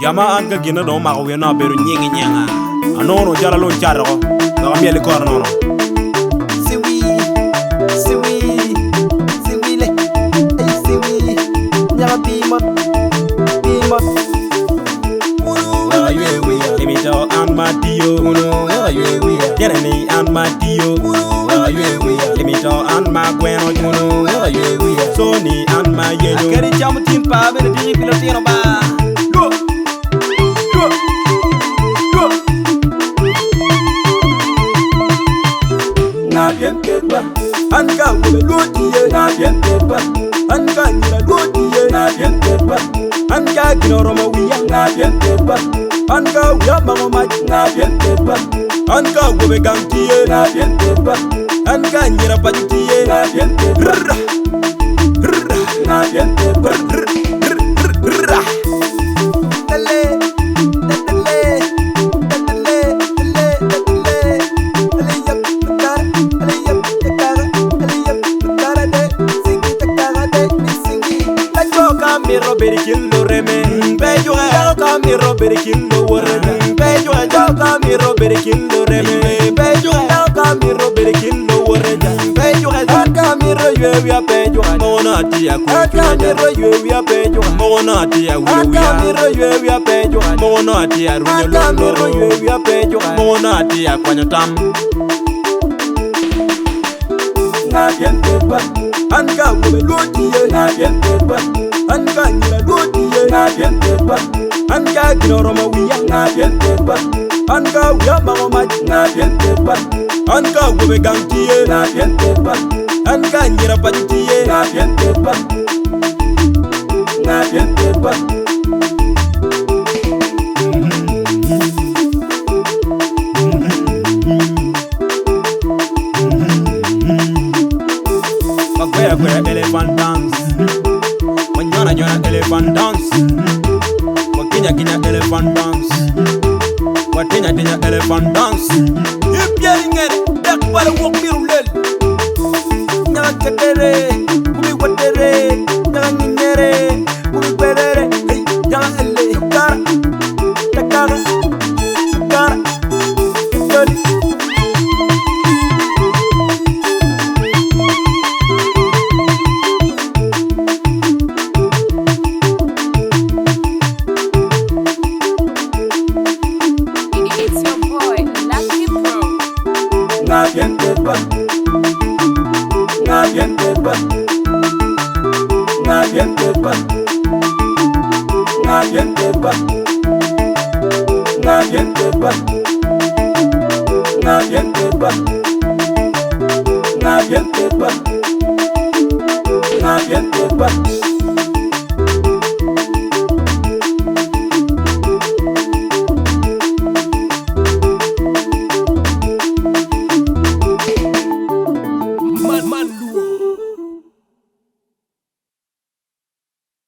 Jama an ka gina do ma ko na beru nyingi nyanga. Anono jala lo charo. Ga mieli kor nono. Siwi, siwi, siwile, ay siwi, nyama pimot, pimot. Wala yue we, limito an matio. Wala yue we, yeneni an matio. Wala yue we, limito an magweno. Wala yue we, soni an ma yenyo. Akeri jamu timpa bene digi pilotino ba. Bien kedwa anka wule lotiye na bien kedwa anka nyira lotiye na bien kedwa anka kinoro mawiya na bien kedwa anka uya mama na bien kedwa anka wube gantiye na bien kedwa anka nyira patiye na bien kedwa na bien kedwa Miro berikillo reme bejo ga miro berikillo worene bejo ga miro berikillo reme bejo ga miro berikillo worene bejo ga miro yewi ya bejo mona tia ku miro yewi ya bejo mona tia wu ya miro yewi ya bejo mona tia runyo miro yewi ya bejo mona tia kwanyo tam na bien kedwa anka wube lotiye na bien kedwa anka nyira lotiye na bien kedwa anka kinoro mawiya na bien kedwa anka uya mama na bien kedwa anka wube gantiye na bien kedwa anka nyira patiye na bien kedwa na bien kedwa Where elephant dance, when you're elephant dance, what Kenya elephant dance, what Kenya elephant dance. If you're in it, that's what I walk me roll. Nagatere, we what tere, Nagangere, we better, hey, Yangele, Takara, na bien kedwa na bien kedwa na bien kedwa na bien kedwa na bien kedwa na bien kedwa na bien kedwa na bien kedwa